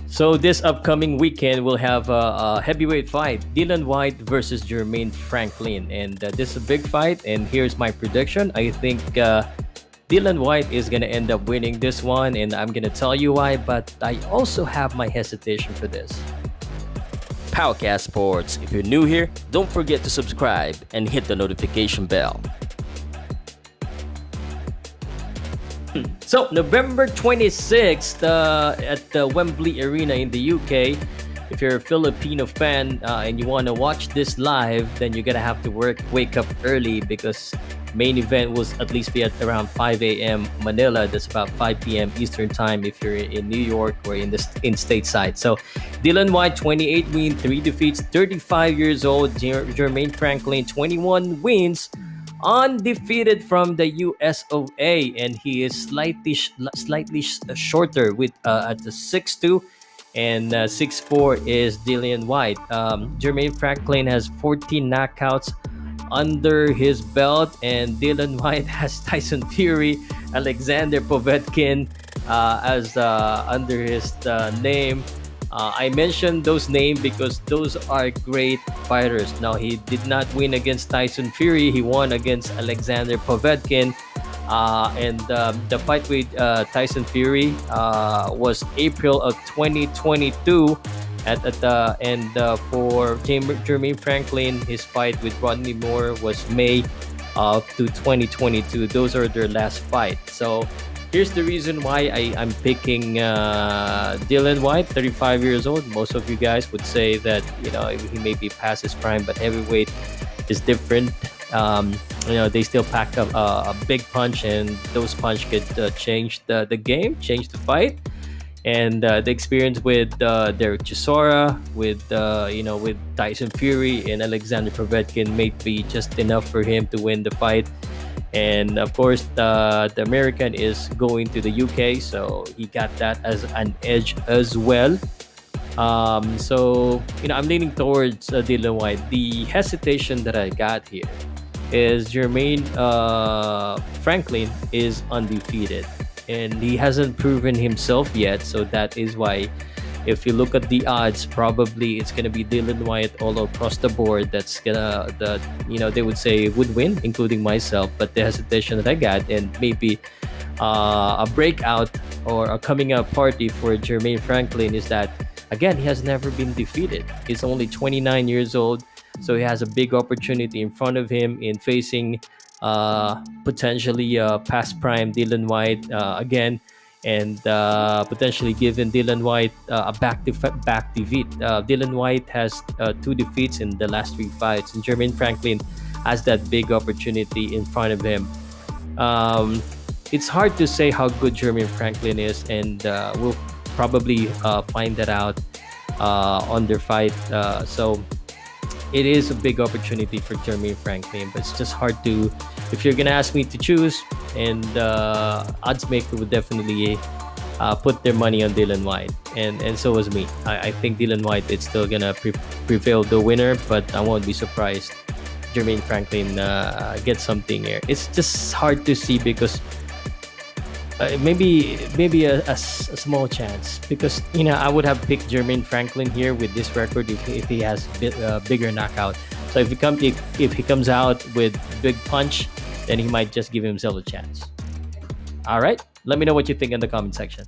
So this upcoming weekend we'll have a heavyweight fight: Dillian Whyte versus Jermaine Franklin, and this is a big fight. And here's my prediction: I think Dillian Whyte is gonna end up winning this one, and I'm gonna tell you why. But I also have my hesitation for this. Powcast Sports. If you're new here, don't forget to subscribe and hit the notification bell. So November 26th at the Wembley Arena in the UK. If you're a Filipino fan and you want to watch this live, then you're gonna have to wake up early because main event will at least be at around 5 a.m. Manila. That's about 5 p.m. Eastern time if you're in New York or in stateside. So Dillian Whyte, 28 wins, 3 defeats, 35 years old. Jermaine Franklin, 21 wins, undefeated from the US of A, and he is slightly shorter with at the 6'2", and 6'4" is Dillian Whyte. Jermaine Franklin has 14 knockouts under his belt, and Dillian Whyte has Tyson Fury, Alexander Povetkin as under his name. I mentioned those names because those are great fighters. Now, he did not win against Tyson Fury. He won against Alexander Povetkin. And the fight with Tyson Fury was April of 2022. For Jermaine Franklin, his fight with Rodney Moore was May of 2022. Those are their last fight. So here's the reason why I'm picking Dillian Whyte, 35 years old. Most of you guys would say that he may be past his prime, but heavyweight is different. They still pack up a big punch, and those punch could change the game, change the fight. And the experience with Derek Chisora, with Tyson Fury and Alexander Povetkin may be just enough for him to win the fight. And of course, the American is going to the UK, so he got that as an edge as well. So I'm leaning towards Dillian Whyte. The hesitation that I got here is Jermaine Franklin is undefeated, and he hasn't proven himself yet. So that is why, if you look at the odds, probably it's gonna be Dillian Whyte all across the board. That's they would say would win, including myself. But the hesitation that I got, and maybe a breakout or a coming out party for Jermaine Franklin, is that again, he has never been defeated. He's only 29 years old, so he has a big opportunity in front of him in facing potentially past prime Dillian Whyte again, and potentially giving Dillian Whyte a back defeat. Dillian Whyte has 2 defeats in the last 3 fights, and Jermaine Franklin has that big opportunity in front of him. It's hard to say how good Jermaine Franklin is, and we'll probably find that out on their fight. So it is a big opportunity for Jermaine Franklin, but it's just hard to, if you're gonna ask me to choose, and odds maker would definitely put their money on Dillian Whyte, and so was me. I think Dillian Whyte is still gonna prevail the winner, but I won't be surprised Jermaine Franklin gets something here. It's just hard to see because maybe a small chance, because I would have picked Jermaine Franklin here with this record if he has bigger knockout. So if he comes out with big punch, then he might just give himself a chance. All right, let me know what you think in the comment section.